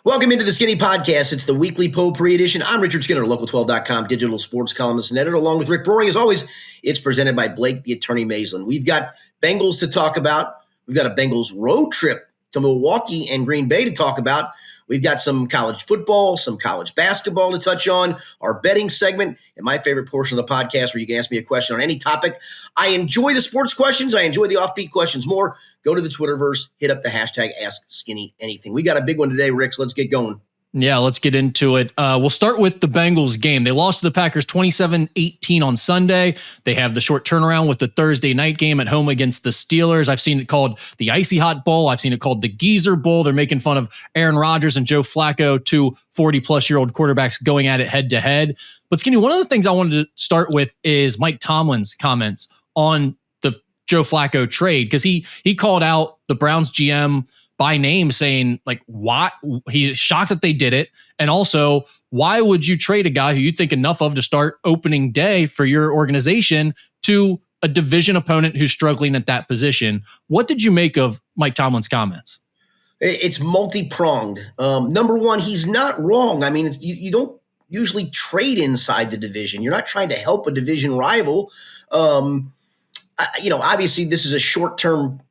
Welcome into the Skinny Podcast. It's the weekly potpourri edition. I'm Richard Skinner, Local12.com digital sports columnist and editor, along with Rick Broering. As always, it's presented by Blake, the attorney Maislin. We've got Bengals to talk about. We've got a Bengals road trip to Milwaukee and Green Bay to talk about. We've got some college football, some college basketball to touch on, our betting segment, and my favorite portion of the podcast where you can ask me a question on any topic. I enjoy the sports questions. I enjoy the offbeat questions more. Go to the Twitterverse, hit up the hashtag AskSkinnyAnything. We got a big one today, Rick, so let's get going. Yeah, let's get into it. We'll start with the Bengals game. They lost to the Packers 27-18 on Sunday. They have the short turnaround with the Thursday night game at home against the Steelers. I've seen it called the Icy Hot Bowl. I've seen it called the Geezer Bowl. They're making fun of Aaron Rodgers and Joe Flacco, two 40-plus-year-old quarterbacks going at it head-to-head. But Skinny, one of the things I wanted to start with is Mike Tomlin's comments on the Joe Flacco trade, because he called out the Browns GM by name, saying like, why he's shocked that they did it. And also, why would you trade a guy who you think enough of to start opening day for your organization to a division opponent who's struggling at that position? What did you make of Mike Tomlin's comments? It's multi-pronged. Number one, he's not wrong. I mean, you don't usually trade inside the division. You're not trying to help a division rival. Obviously this is a short-term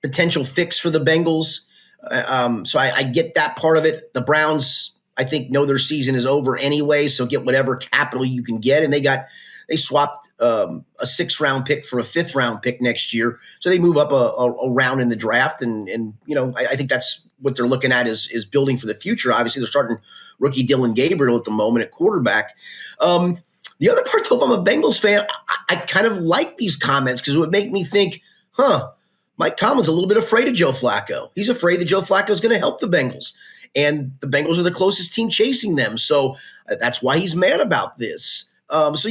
potential fix for the Bengals. So I get that part of it. The Browns, I think, know their season is over anyway, so get whatever capital you can get. And they swapped a 6th-round pick for a 5th-round pick next year. So they move up a round in the draft. And I think that's what they're looking at is building for the future. Obviously, they're starting rookie Dillon Gabriel at the moment at quarterback. The other part, though, if I'm a Bengals fan, I kind of like these comments because it would make me think, Mike Tomlin's a little bit afraid of Joe Flacco. He's afraid that Joe Flacco is going to help the Bengals. And the Bengals are the closest team chasing them. So that's why he's mad about this. I thought it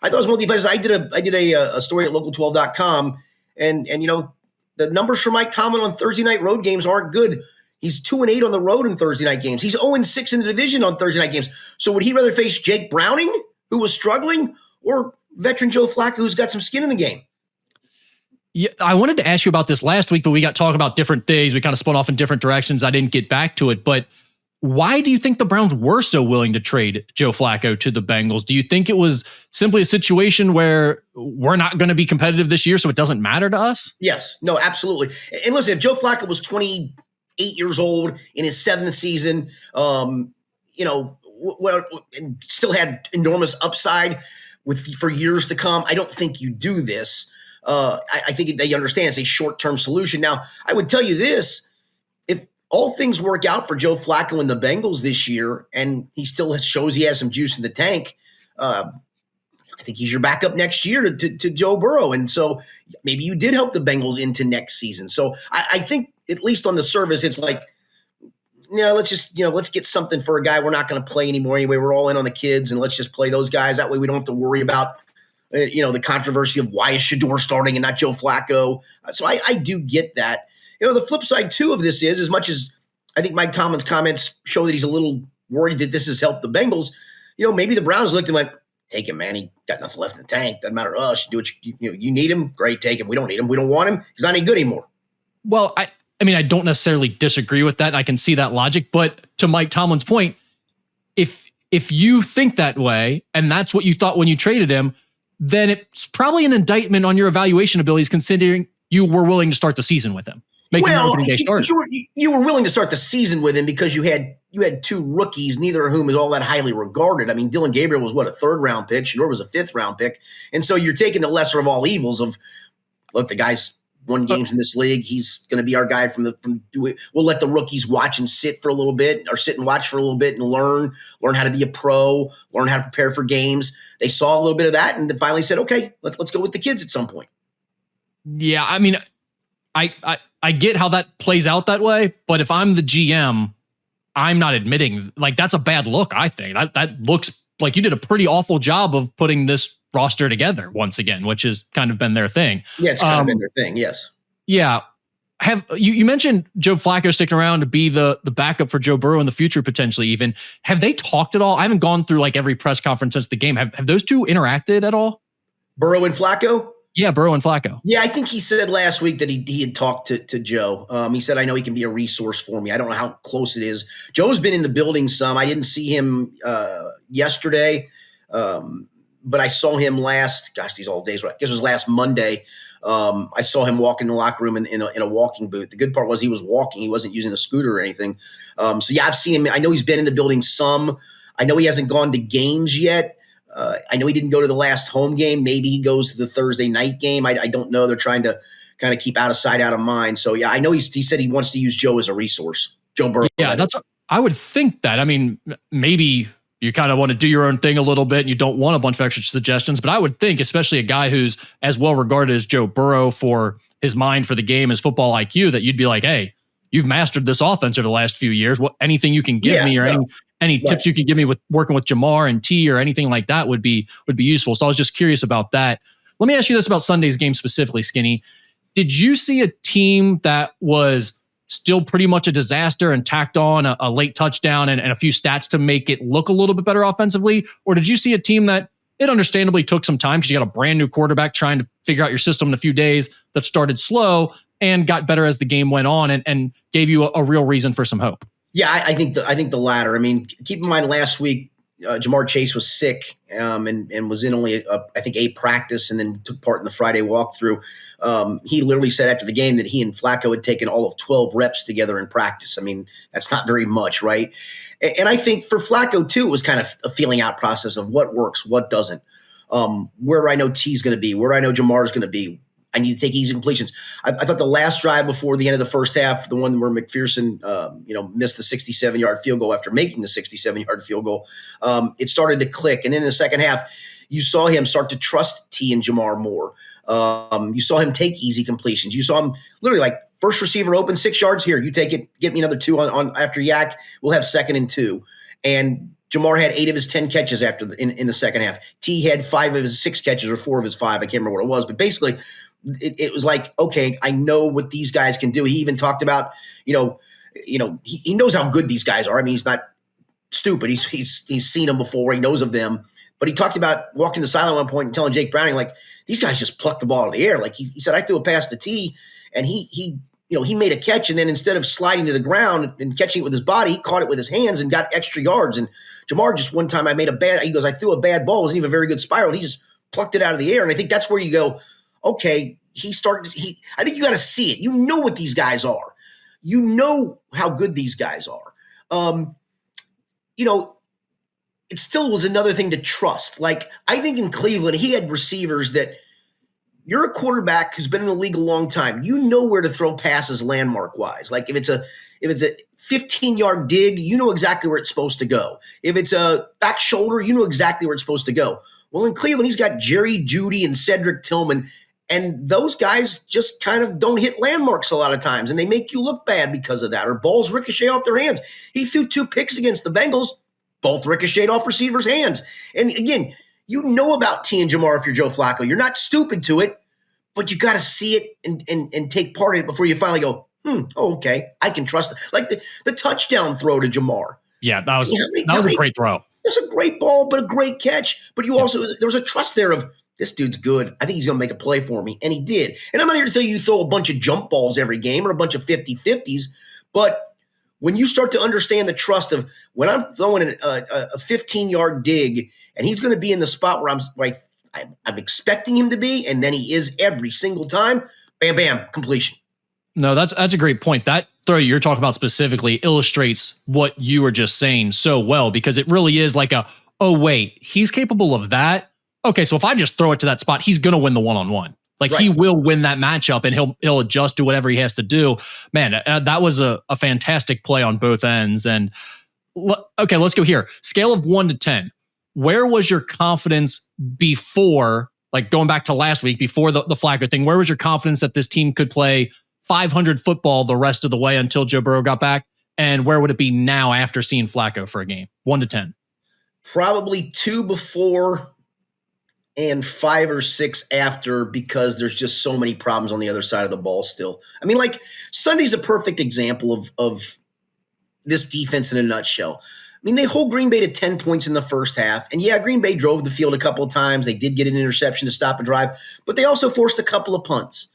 was multifaceted. I did a story at Local12.com. And the numbers for Mike Tomlin on Thursday night road games aren't good. He's 2-8 on the road in Thursday night games. He's 0-6 in the division on Thursday night games. So would he rather face Jake Browning, who was struggling, or veteran Joe Flacco, who's got some skin in the game? Yeah, I wanted to ask you about this last week, but we got talking about different things. We kind of spun off in different directions. I didn't get back to it. But why do you think the Browns were so willing to trade Joe Flacco to the Bengals? Do you think it was simply a situation where we're not going to be competitive this year, so it doesn't matter to us? Yes. No, absolutely. And listen, if Joe Flacco was 28 years old in his 7th season, still had enormous upside for years to come, I don't think you do this. I think they understand it's a short-term solution. Now, I would tell you this, if all things work out for Joe Flacco and the Bengals this year, and he still shows he has some juice in the tank, I think he's your backup next year to Joe Burrow. And so maybe you did help the Bengals into next season. So I think at least on the surface, it's like, let's get something for a guy we're not going to play anymore anyway. We're all in on the kids, and let's just play those guys. That way we don't have to worry about the controversy of why is Shador starting and not Joe Flacco. So I do get that. The flip side, too, of this is, as much as I think Mike Tomlin's comments show that he's a little worried that this has helped the Bengals, maybe the Browns looked at him like, take him, man. He got nothing left in the tank. Doesn't matter to us. You do what you need him. Great, take him. We don't need him. We don't want him. He's not any good anymore. Well, I don't necessarily disagree with that. I can see that logic. But to Mike Tomlin's point, if you think that way and that's what you thought when you traded him, then it's probably an indictment on your evaluation abilities, considering you were willing to start the season with him. You were willing to start the season with him because you had two rookies, neither of whom is all that highly regarded. I mean, Dillon Gabriel was a 3rd-round pick. Shador was a 5th-round pick. And so you're taking the lesser of all evils of, look, the guy's won games in this league. He's going to be our guy we'll let the rookies watch and sit for a little bit, or sit and watch for a little bit and learn how to be a pro, learn how to prepare for games. They saw a little bit of that and finally said, okay, let's go with the kids at some point. Yeah. I mean, I get how that plays out that way, but if I'm the GM, I'm not admitting that's a bad look. I think that looks like you did a pretty awful job of putting this roster together once again, which has kind of been their thing. Yeah, it's kind of been their thing. Yes. Yeah. Have you mentioned Joe Flacco sticking around to be the backup for Joe Burrow in the future, potentially even? Have they talked at all? I haven't gone through every press conference since the game. Have those two interacted at all? Burrow and Flacco? Yeah, Burrow and Flacco. Yeah, I think he said last week that he had talked to Joe. He said, I know he can be a resource for me. I don't know how close it is. Joe's been in the building some. I didn't see him yesterday, but I saw him these old days, right? I guess it was last Monday. I saw him walk in the locker room in a walking boot. The good part was he was walking. He wasn't using a scooter or anything. So, yeah, I've seen him. I know he's been in the building some. I know he hasn't gone to games yet. I know he didn't go to the last home game. Maybe he goes to the Thursday night game. I don't know. They're trying to kind of keep out of sight, out of mind. So, yeah, I know he said he wants to use Joe as a resource. Joe Burrow. Yeah, I would think that. I mean, maybe you kind of want to do your own thing a little bit and you don't want a bunch of extra suggestions, but I would think, especially a guy who's as well regarded as Joe Burrow for his mind for the game, his football IQ, that you'd be like, hey, you've mastered this offense over the last few years. Anything you can give me or any tips you can give me with working with Jamar and T or anything like that would be useful. So I was just curious about that. Let me ask you this about Sunday's game specifically, Skinny. Did you see a team that was still pretty much a disaster and tacked on a late touchdown and a few stats to make it look a little bit better offensively? Or did you see a team that it understandably took some time because you got a brand new quarterback trying to figure out your system in a few days, that started slow and got better as the game went on and gave you a real reason for some hope? Yeah, I think the latter. I mean, keep in mind last week, Jamar Chase was sick and was in only, I think, a practice and then took part in the Friday walkthrough. He literally said after the game that he and Flacco had taken all of 12 reps together in practice. I mean, that's not very much, right? And I think for Flacco, too, it was kind of a feeling out process of what works, what doesn't. Where do I know T's going to be? Where do I know Jamar's going to be? I need to take easy completions. I thought the last drive before the end of the first half, the one where McPherson, missed the 67-yard field goal after making the 67-yard field goal, it started to click. And then in the second half, you saw him start to trust T and Jamar more. You saw him take easy completions. You saw him literally like first receiver open 6 yards here. You take it, get me another 2 on after Yak. We'll have 2nd and 2. And Jamar had 8 of his 10 catches in the second half. T had 5 of his 6 catches or 4 of his 5. I can't remember what it was, but basically it was like, okay, I know what these guys can do. He even talked about, he knows how good these guys are. I mean, he's not stupid. He's seen them before. He knows of them. But he talked about walking the sideline at one point and telling Jake Browning, like, these guys just plucked the ball out of the air. Like he said, I threw a pass to T, and he made a catch, and then instead of sliding to the ground and catching it with his body, he caught it with his hands and got extra yards. And Jamar just one time he goes, I threw a bad ball. It wasn't even a very good spiral. And he just plucked it out of the air. And I think that's where you go, okay, I think you got to see it. You know what these guys are. You know how good these guys are. It still was another thing to trust. Like, I think in Cleveland, he had receivers that you're a quarterback who's been in the league a long time. You know where to throw passes landmark-wise. Like, if it's a 15-yard dig, you know exactly where it's supposed to go. If it's a back shoulder, you know exactly where it's supposed to go. Well, in Cleveland, he's got Jerry Jeudy and Cedric Tillman, and those guys just kind of don't hit landmarks a lot of times, and they make you look bad because of that, or balls ricochet off their hands. He threw 2 picks against the Bengals, both ricocheted off receivers' hands. And again, you know about T and Jamar if you're Joe Flacco. You're not stupid to it, but you got to see it and take part in it before you finally go, okay, I can trust it. Like the touchdown throw to Jamar. Yeah, that was a great throw. It's a great ball, but a great catch. But there was a trust there of, this dude's good. I think he's going to make a play for me. And he did. And I'm not here to tell you throw a bunch of jump balls every game or a bunch of 50-50s. But when you start to understand the trust of when I'm throwing a 15-yard dig and he's going to be in the spot where I'm expecting him to be, and then he is every single time, bam, bam, completion. No, that's a great point. That throw you're talking about specifically illustrates what you were just saying so well, because it really is like oh, wait, he's capable of that. Okay, so if I just throw it to that spot, he's going to win the one-on-one. Like, right. He will win that matchup, and he'll adjust to whatever he has to do. Man, that was a fantastic play on both ends. And okay, let's go here. Scale of 1 to 10. Where was your confidence before, like going back to last week, before the Flacco thing? Where was your confidence that this team could play 500 football the rest of the way until Joe Burrow got back? And where would it be now after seeing Flacco for a game? 1 to 10. Probably 2 before and 5 or 6 after, because there's just so many problems on the other side of the ball still. I mean, like, Sunday's a perfect example of this defense in a nutshell. mean, they hold Green Bay to 10 points in the first half. And yeah, Green Bay drove the field a couple of times. They did get an interception to stop a drive, but they also forced a couple of punts.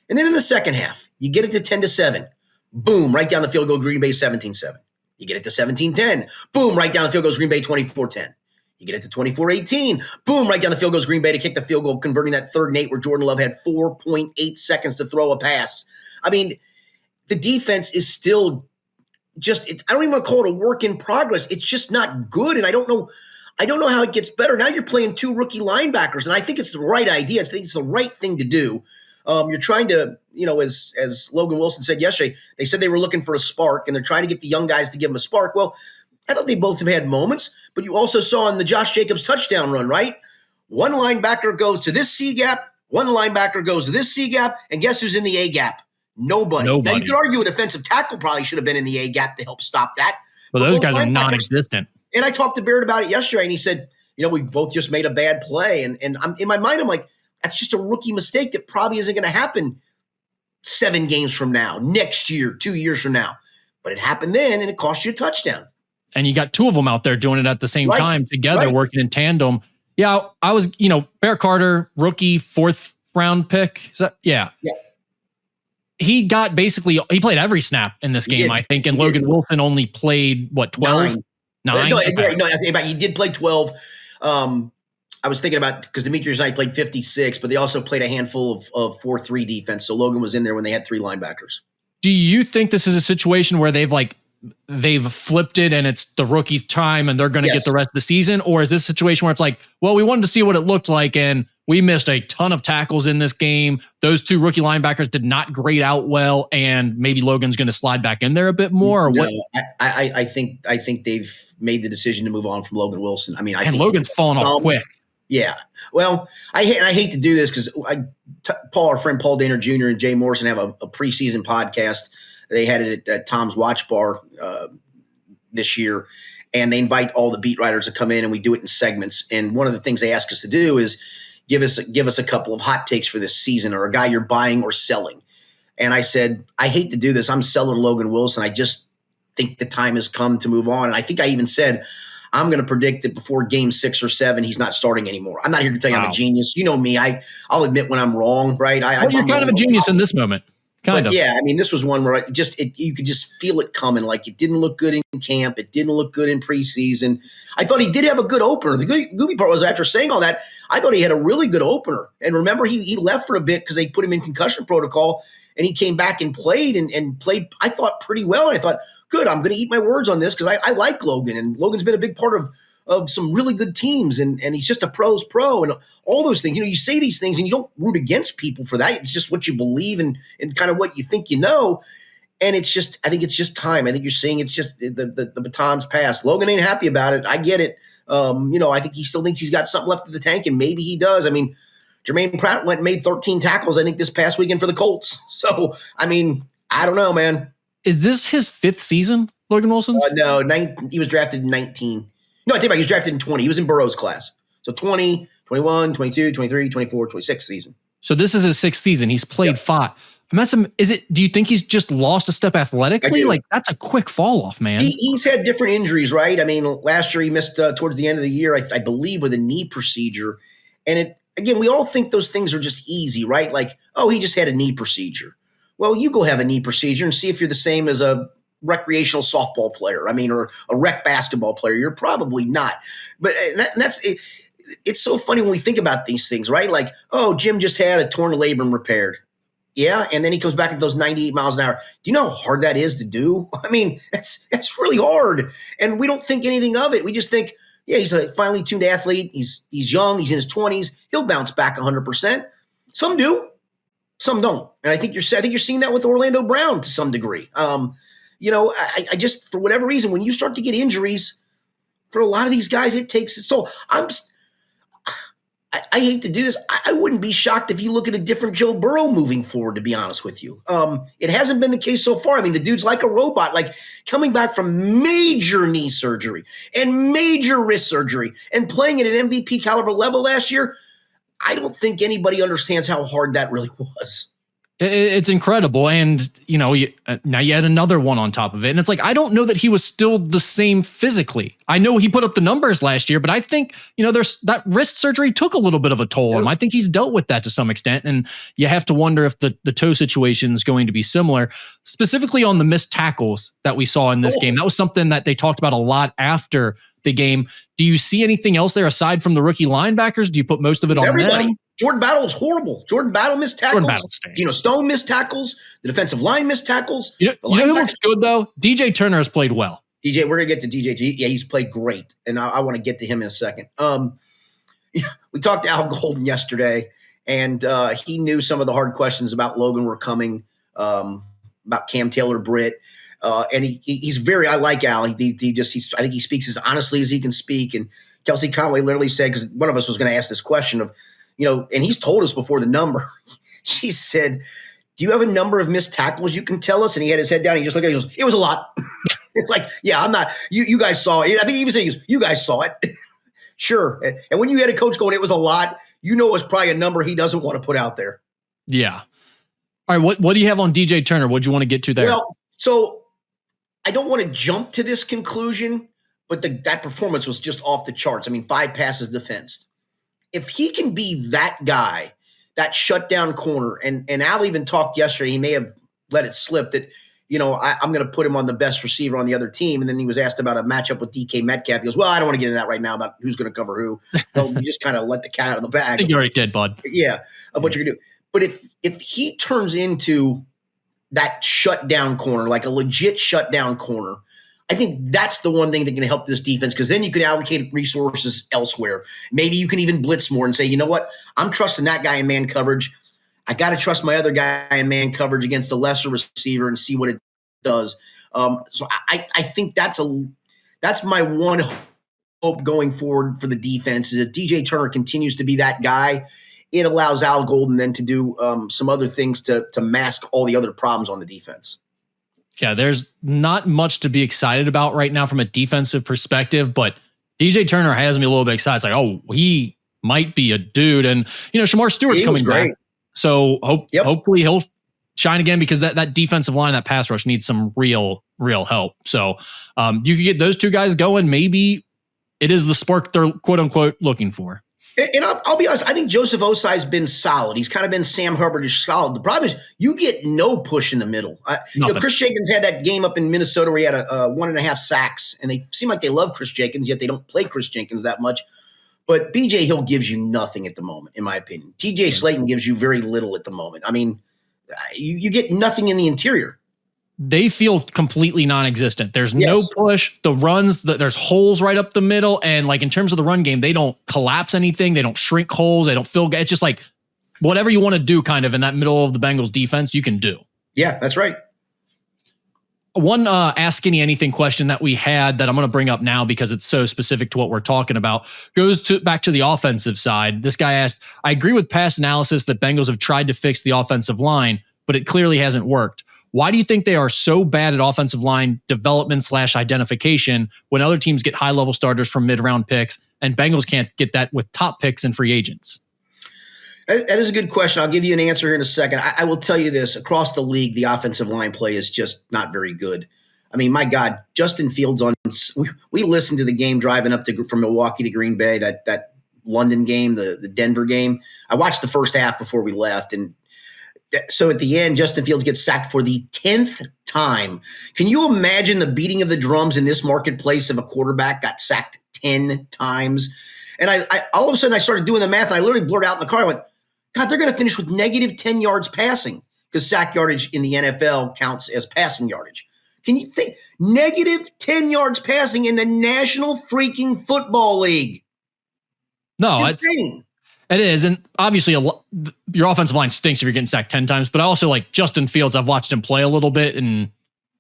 And then in the second half, you get it to 10-7. Boom, right down the field goes Green Bay 17-7. You get it to 17-10. Boom, right down the field goes Green Bay 24-10. You get it to 24-18. Boom, right down the field goes Green Bay to kick the field goal, converting that 3rd and 8 where Jordan Love had 4.8 seconds to throw a pass. I mean, the defense is still just, I don't even want to call it a work in progress. It's just not good. And I don't know how it gets better. Now you're playing 2 rookie linebackers, and I think it's the right idea. I think it's the right thing to do. You're trying to, as Logan Wilson said yesterday, they said they were looking for a spark, and they're trying to get the young guys to give them a spark. Well, I thought they both have had moments, but you also saw in the Josh Jacobs touchdown run, right? One linebacker goes to this C gap, one linebacker goes to this C gap, and guess who's in the A gap? Nobody. Now, you could argue a defensive tackle probably should have been in the A gap to help stop that. Well, those guys are non-existent. And I talked to Barrett about it yesterday, and he said, we both just made a bad play. And I'm, in my mind, I'm like, that's just a rookie mistake that probably isn't going to happen 7 games from now, next year, 2 years from now. But it happened then, and it cost you a touchdown. And you got 2 of them out there doing it at the same time together, working in tandem. Yeah, I was, Bear Carter, rookie, 4th round pick. Is that, yeah. He got he played every snap in this game, I think. And Logan Wilson only played, 12? 9? No, he did play 12. I was thinking about, because Demetrius Knight played 56, but they also played a handful of 4-3 defense. So Logan was in there when they had 3 linebackers. Do you think this is a situation where they've flipped it and it's the rookie's time and they're going to get the rest of the season? Or is this a situation where it's like, well, we wanted to see what it looked like and we missed a ton of tackles in this game. Those 2 rookie linebackers did not grade out well, and maybe Logan's going to slide back in there a bit more? Or what? I think they've made the decision to move on from Logan Wilson. I mean, I think Logan's fallen off quick. Yeah. Well, I hate to do this because our friend Paul Daner Jr. and Jay Morrison have a preseason podcast. They had it at Tom's Watch Bar this year, and they invite all the beat writers to come in, and we do it in segments. And one of the things they ask us to do is give us a couple of hot takes for this season, or a guy you're buying or selling. And I said, I hate to do this. I'm selling Logan Wilson. I just think the time has come to move on. And I think I even said, I'm going to predict that before game 6 or 7, he's not starting anymore. I'm not here to tell you I'm a genius. You know me. I'll admit when I'm wrong, right? You're kind of a genius in this moment. Kind of. Yeah, I mean, this was one where you could just feel it coming. Like, it didn't look good in camp. It didn't look good in preseason. I thought he did have a good opener. The goofy part was, after saying all that, I thought he had a really good opener. And remember, he left for a bit because they put him in concussion protocol, and he came back and played and played, I thought, pretty well. And I thought, good, I'm going to eat my words on this because I like Logan, and Logan's been a big part of some really good teams, and he's just a pro's pro and all those things. You say these things and you don't root against people for that. It's just what you believe and kind of what you think you know. And I think it's just time. I think you're saying it's just the baton's passed. Logan ain't happy about it. I get it. I think he still thinks he's got something left in the tank, and maybe he does. I mean, Jermaine Pratt went and made 13 tackles, I think, this past weekend for the Colts. So, I mean, I don't know, man. Is this his 5th season, Logan Wilson's? No, he was drafted in 19. No, I take it back. He was drafted in 20. He was in Burrow's class. So 20, 21, 22, 23, 24, 26 season. So this is his 6th season. He's played 5. Do you think he's just lost a step athletically? Like, that's a quick fall off, man. He's had different injuries, right? I mean, last year he missed towards the end of the year, I believe, with a knee procedure. And again, we all think those things are just easy, right? Like, oh, he just had a knee procedure. Well, you go have a knee procedure and see if you're the same as a recreational softball player. I mean, or a rec basketball player. You're probably not. But that's it. It's so funny when we think about these things, right? Like, oh, Jim just had a torn labrum repaired. Yeah, and then he comes back at those 98 miles an hour. Do you know how hard that is to do? I mean, that's really hard. And we don't think anything of it. We just think, yeah, he's a finely tuned athlete. He's young. He's in his 20s. He'll bounce back 100%. Some do. Some don't. And I think you're seeing that with Orlando Brown to some degree. I just, for whatever reason, when you start to get injuries, for a lot of these guys, it takes its toll. I hate to do this. I wouldn't be shocked if you look at a different Joe Burrow moving forward, to be honest with you. It hasn't been the case so far. I mean, the dude's like a robot, like coming back from major knee surgery and major wrist surgery and playing at an MVP caliber level last year. I don't think anybody understands how hard that really was. It's incredible. And, now you add another one on top of it. And it's like, I don't know that he was still the same physically. I know he put up the numbers last year, but I think, there's that wrist surgery took a little bit of a toll on him. I think he's dealt with that to some extent. And you have to wonder if the toe situation is going to be similar, specifically on the missed tackles that we saw in this game. That was something that they talked about a lot after the game. Do you see anything else there aside from the rookie linebackers? Do you put most of it on everybody? them? Jordan Battle is horrible. Jordan Battle missed tackles. Stone missed tackles. The defensive line missed tackles. You know who looks good, though? DJ Turner has played well. DJ, we're going to get to DJ. Yeah, he's played great. And I want to get to him in a second. We talked to Al Golden yesterday, and he knew some of the hard questions about Logan were coming, about Cam Taylor-Britt. And he's very, I like Al. I think he speaks as honestly as he can speak. And Kelsey Conway literally said, because one of us was going to ask this question of, and he's told us before the number. She said, do you have a number of missed tackles you can tell us? And he had his head down. And he just looked at it. He goes, it was a lot. It's like, yeah, I'm not, you guys saw it. I think he even said, you guys saw it. Sure. And when you had a coach going, it was a lot, it was probably a number he doesn't want to put out there. Yeah. All right. What do you have on DJ Turner? What do you want to get to there? Well, so I don't want to jump to this conclusion, but that performance was just off the charts. I mean, 5 passes defensed. If he can be that guy, that shutdown corner, and Al even talked yesterday, he may have let it slip that, I'm going to put him on the best receiver on the other team. And then he was asked about a matchup with DK Metcalf. He goes, well, I don't want to get into that right now about who's going to cover who. Well, you just kind of let the cat out of the bag. I think you already did, bud. Yeah, of what you're going to do. But if he turns into that shutdown corner, like a legit shutdown corner, I think that's the one thing that can help this defense, because then you can allocate resources elsewhere. Maybe you can even blitz more and say, you know what, I'm trusting that guy in man coverage. I got to trust my other guy in man coverage against the lesser receiver and see what it does. So I think that's my one hope going forward for the defense is that DJ Turner continues to be that guy. It allows Al Golden then to do some other things to mask all the other problems on the defense. Yeah, there's not much to be excited about right now from a defensive perspective, but DJ Turner has me a little bit excited. It's like, oh, he might be a dude. And, Shamar Stewart's coming back. So hopefully he'll shine again, because that defensive line, that pass rush needs some real help. So you could get those two guys going. Maybe it is the spark they're quote unquote looking for. And I'll be honest, I think Joseph Osai's been solid. He's kind of been Sam Hubbard-ish solid. The problem is you get no push in the middle. Chris Jenkins had that game up in Minnesota where he had a 1.5 sacks, and they seem like they love Chris Jenkins, yet they don't play Chris Jenkins that much. But BJ Hill gives you nothing at the moment, in my opinion. TJ Slayton gives you very little at the moment. I mean, you get nothing in the interior. They feel completely non-existent. There's no push. The runs, there's holes right up the middle. And like in terms of the run game, they don't collapse anything. They don't shrink holes. They don't fill. It's just like whatever you want to do kind of in that middle of the Bengals defense, you can do. Yeah, that's right. One Ask Skinny Anything question that we had that I'm going to bring up now because it's so specific to what we're talking about goes back to the offensive side. This guy asked, I agree with past analysis that Bengals have tried to fix the offensive line, but it clearly hasn't worked. Why do you think they are so bad at offensive line development / identification when other teams get high-level starters from mid-round picks and Bengals can't get that with top picks and free agents? That is a good question. I'll give you an answer here in a second. I will tell you this. Across the league, the offensive line play is just not very good. I mean, my God, Justin Fields we listened to the game driving up from Milwaukee to Green Bay, that London game, the Denver game. I watched the first half before we left, and so at the end, Justin Fields gets sacked for the 10th time. Can you imagine the beating of the drums in this marketplace if a quarterback got sacked 10 times? And I all of a sudden I started doing the math, and I literally blurted out in the car. I went, God, they're going to finish with negative 10 yards passing, because sack yardage in the NFL counts as passing yardage. Can you think? Negative 10 yards passing in the National freaking Football League. No, it's insane. It is, and obviously your offensive line stinks if you're getting sacked 10 times, but I also like Justin Fields. I've watched him play a little bit, and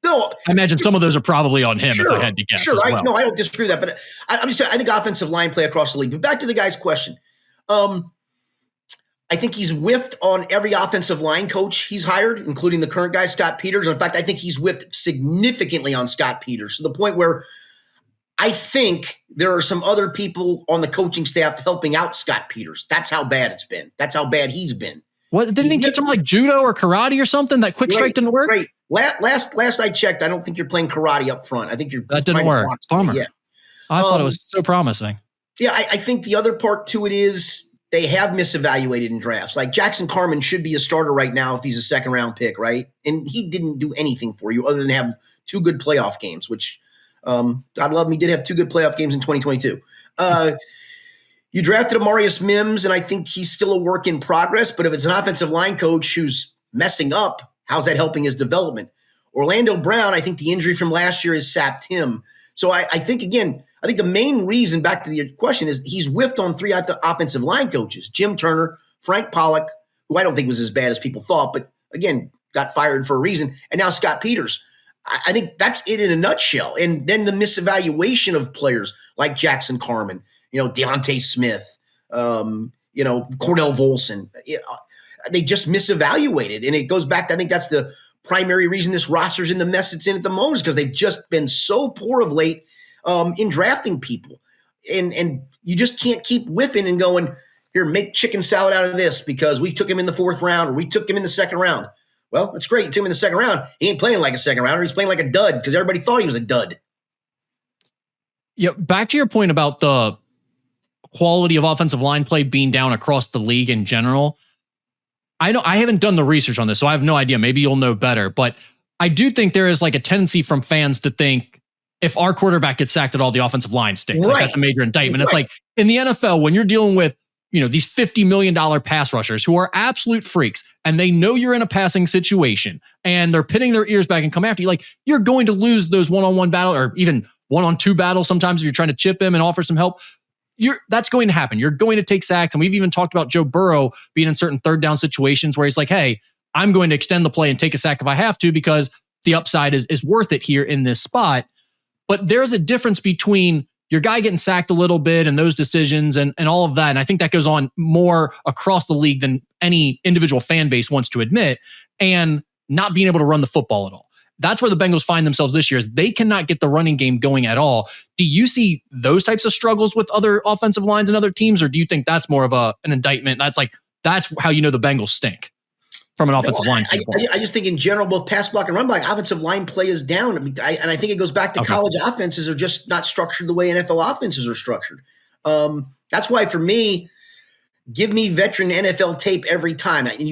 I imagine some of those are probably on him if I had to guess. Sure, as well. I don't disagree with that, but I'm just saying, I think offensive line play across the league. But back to the guy's question. I think he's whiffed on every offensive line coach he's hired, including the current guy, Scott Peters. In fact, I think he's whiffed significantly on Scott Peters, to the point where I think there are some other people on the coaching staff helping out Scott Peters. That's how bad it's been. That's how bad he's been. What didn't he teach him like judo or karate or something? That quick strike didn't work. Right. Last I checked, I don't think you're playing karate up front. I think that didn't work. Bummer. Yeah. I thought it was so promising. Yeah, I think the other part to it is they have misevaluated in drafts. Like Jackson Carman should be a starter right now if he's a second round pick, right? And he didn't do anything for you other than have 2 good playoff games, which God love him, he did have 2 good playoff games in 2022. You drafted Amarius Mims, and I think he's still a work in progress. But if it's an offensive line coach who's messing up, how's that helping his development? Orlando Brown, I think the injury from last year has sapped him. So I think, again, I think the main reason, back to the question, is he's whiffed on 3 offensive line coaches: Jim Turner, Frank Pollock, who I don't think was as bad as people thought, but again, got fired for a reason, and now Scott Peters. I think that's it in a nutshell. And then the misevaluation of players like Jackson Carman, Deontay Smith, Cordell Volson. They just misevaluated. And it goes back to, I think that's the primary reason this roster's in the mess it's in at the moment, is because they've just been so poor of late in drafting people. And you just can't keep whiffing and going, here, make chicken salad out of this because we took him in the 4th round or we took him in the 2nd round. Well, that's great. You took him in the 2nd round. He ain't playing like a 2nd rounder. He's playing like a dud because everybody thought he was a dud. Yeah, back to your point about the quality of offensive line play being down across the league in general. I haven't done the research on this, so I have no idea. Maybe you'll know better, but I do think there is like a tendency from fans to think if our quarterback gets sacked at all, the offensive line stinks. Right. Like that's a major indictment. Right. It's like in the NFL, when you're dealing with, these $50 million pass rushers who are absolute freaks and they know you're in a passing situation and they're pinning their ears back and come after you, like you're going to lose those one-on-one battle or even one-on-2 battles sometimes if you're trying to chip him and offer some help. That's going to happen. You're going to take sacks. And we've even talked about Joe Burrow being in certain 3rd down situations where he's like, hey, I'm going to extend the play and take a sack if I have to because the upside is worth it here in this spot. But there's a difference between your guy getting sacked a little bit and those decisions and all of that. And I think that goes on more across the league than any individual fan base wants to admit, and not being able to run the football at all. That's where the Bengals find themselves this year, is they cannot get the running game going at all. Do you see those types of struggles with other offensive lines and other teams, or do you think that's more of an indictment? That's how you know the Bengals stink from an offensive line standpoint. I just think in general, both pass block and run block, offensive line play is down. And I think it goes back to college offenses are just not structured the way NFL offenses are structured. That's why for me, give me veteran NFL tape every time. And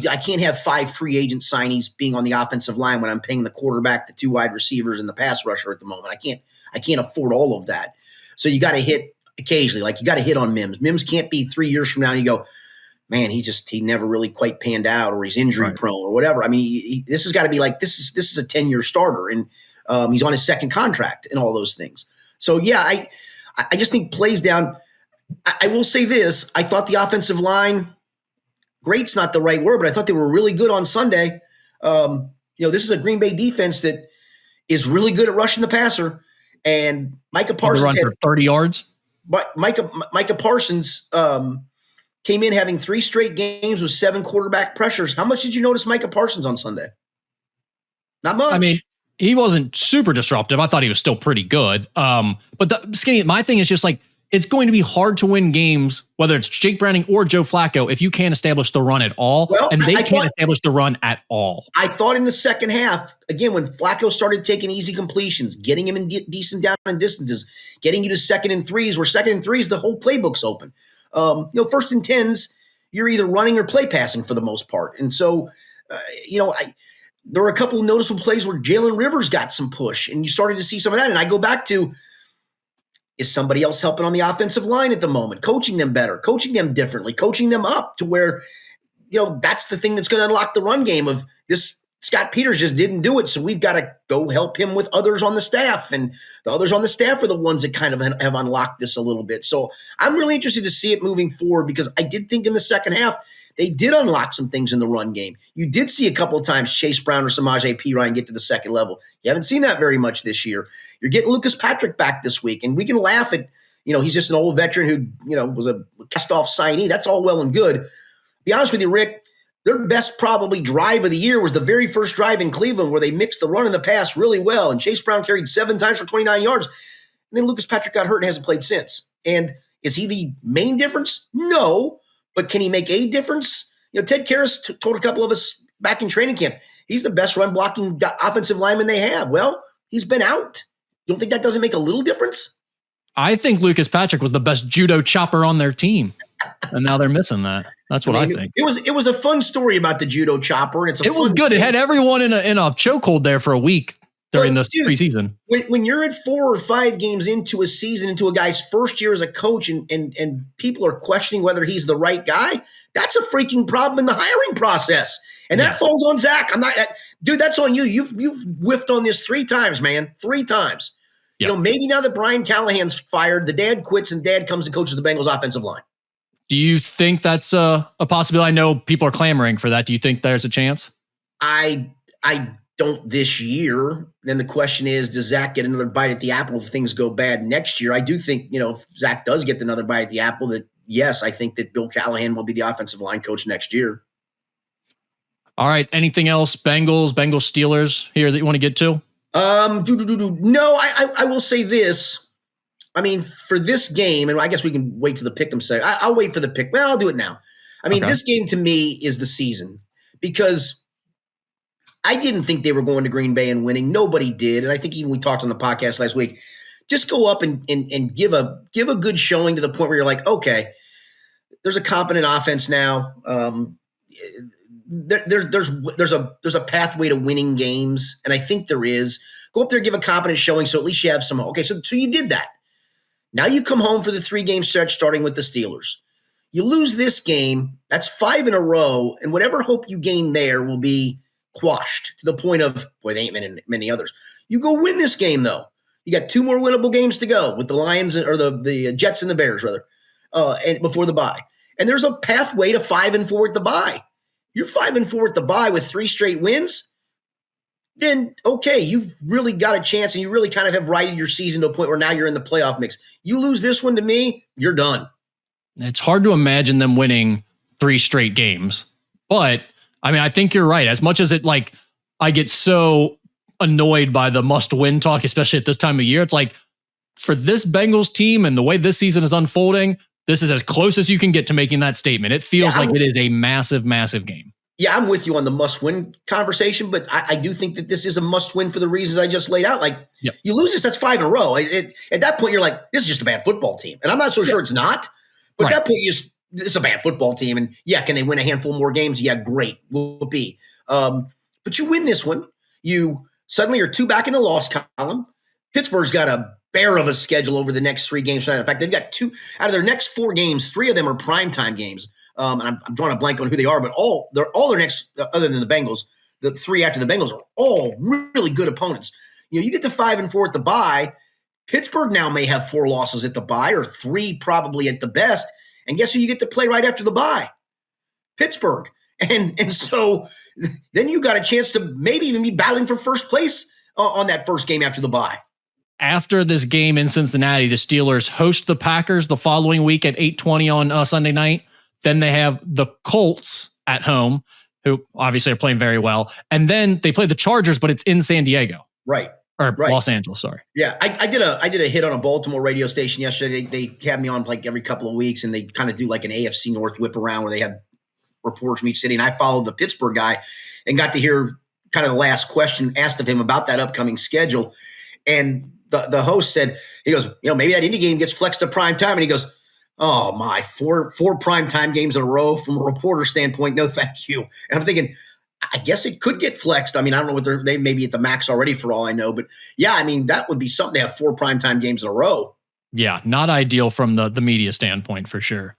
I can't have 5 free agent signees being on the offensive line when I'm paying the quarterback, the 2 wide receivers, and the pass rusher at the moment. I can't afford all of that. So you got to hit occasionally, like you got to hit on Mims. Mims can't be 3 years from now and you go, man, he never really quite panned out, or he's injury prone or whatever. I mean, this has got to be like, this is a 10-year starter, and he's on his 2nd contract and all those things. So yeah, I just think plays down. I will say this. I thought the offensive line, great's not the right word, but I thought they were really good on Sunday. This is a Green Bay defense that is really good at rushing the passer, and Micah Parsons run for 30 yards. But Micah Parsons came in having 3 straight games with 7 quarterback pressures. How much did you notice Micah Parsons on Sunday? Not much. I mean, he wasn't super disruptive. I thought he was still pretty good. But Skinny, my thing is just like, it's going to be hard to win games, whether it's Jake Browning or Joe Flacco, if you can't establish the run at all. Well, and they can't establish the run at all. I thought in the second half, again, when Flacco started taking easy completions, getting him in decent down and distances, getting you to 2nd and 3s, where 2nd and 3s, the whole playbook's open. 1st and 10s, you're either running or play passing for the most part. And so, there were a couple of noticeable plays where Jalen Rivers got some push, and you started to see some of that. And I go back to, is somebody else helping on the offensive line at the moment, coaching them better, coaching them differently, coaching them up to where, that's the thing that's going to unlock the run game of this. Scott Peters just didn't do it. So we've got to go help him with others on the staff. And the others on the staff are the ones that kind of have unlocked this a little bit. So I'm really interested to see it moving forward, because I did think in the second half, they did unlock some things in the run game. You did see a couple of times Chase Brown or Samaje Perine get to the 2nd level. You haven't seen that very much this year. You're getting Lucas Patrick back this week, and we can laugh at, he's just an old veteran who, was a cast-off signee. That's all well and good. To be honest with you, Rick, their best probably drive of the year was the very first drive in Cleveland, where they mixed the run and the pass really well, and Chase Brown carried 7 times for 29 yards. And then Lucas Patrick got hurt and hasn't played since. And is he the main difference? No. But can he make a difference? Ted Karras told a couple of us back in training camp, he's the best run blocking offensive lineman they have. Well, he's been out. You don't think that doesn't make a little difference? I think Lucas Patrick was the best judo chopper on their team, and now they're missing that. That's what I think. It was a fun story about the judo chopper, and it was good. It had everyone in a chokehold there for a week during the preseason. When you're at 4 or 5 games into a season, into a guy's first year as a coach, and people are questioning whether he's the right guy, that's a freaking problem in the hiring process, and that falls on Zach. Dude. That's on you. You've whiffed on this 3 times, man. 3 times. Yep. Maybe now that Brian Callahan's fired, the dad quits and dad comes and coaches the Bengals offensive line. Do you think that's a possibility? I know people are clamoring for that. Do you think there's a chance? I don't this year. Then the question is, does Zach get another bite at the apple if things go bad next year? I do think, if Zach does get another bite at the apple, that yes, I think that Bill Callahan will be the offensive line coach next year. All right. Anything else? Bengals, Steelers here that you want to get to? No, I will say this. I mean, for this game, and I guess we can wait to the pick 'em say. I'll wait for the pick. Well, I'll do it now. I mean, This game to me is the season because I didn't think they were going to Green Bay and winning. Nobody did. And I think even we talked on the podcast last week, just go up and give a good showing to the point where you're like, okay, there's a competent offense now. There's a pathway to winning games, and I think there is. Go up there, give a competent showing, so at least you have some. Okay, so you did that. Now you come home for the 3-game stretch, starting with the Steelers. You lose this game, that's 5 in a row, and whatever hope you gain there will be quashed to the point of, boy, there ain't many others. You go win this game though. You got 2 more winnable games to go with the Lions or the Jets and the Bears rather, and before the bye. And there's a pathway to 5-4 at the bye. You're 5-4 at the bye with 3 straight wins, then okay, you've really got a chance and you really kind of have righted your season to a point where now you're in the playoff mix. You lose this one to me, you're done. It's hard to imagine them winning 3 straight games. But I mean, I think you're right. As much as I get so annoyed by the must-win talk, especially at this time of year, it's like for this Bengals team and the way this season is unfolding, this is as close as you can get to making that statement. It feels like it is a massive, massive game. Yeah, I'm with you on the must-win conversation, but I do think that this is a must-win for the reasons I just laid out. You lose this, that's 5 in a row. At that point, you're like, this is just a bad football team. And I'm not so sure it's not, but at that point, this is a bad football team. And yeah, can they win a handful more games? Yeah, great. Will be. But you win this one. You suddenly are 2 back in the loss column. Pittsburgh's got a bear of a schedule over the next 3 games. In fact, they've got 2 out of their next 4 games. 3 of them are primetime games. And I'm drawing a blank on who they are, but all their next, other than the Bengals, the 3 after the Bengals are all really good opponents. You get to 5-4 at the bye. Pittsburgh now may have 4 losses at the bye, or 3 probably at the best. And guess who you get to play right after the bye? Pittsburgh. And so then you got a chance to maybe even be battling for first place on that first game after the bye. After this game in Cincinnati, the Steelers host the Packers the following week at 8:20 on Sunday night. Then they have the Colts at home, who obviously are playing very well. And then they play the Chargers, but it's in San Diego. Right. Or Los Angeles, sorry. Yeah, I did a hit on a Baltimore radio station yesterday. They have me on every couple of weeks, and they kind of do an AFC North whip around where they have reports from each city. And I followed the Pittsburgh guy and got to hear kind of the last question asked of him about that upcoming schedule. And the host said, he goes, maybe that Indy game gets flexed to prime time. And he goes, oh my, 4 primetime games in a row from a reporter standpoint. No, thank you. And I'm thinking, I guess it could get flexed. I mean, I don't know what they may be at the max already for all I know, but yeah, I mean, that would be something to have 4 primetime games in a row. Yeah. Not ideal from the media standpoint for sure.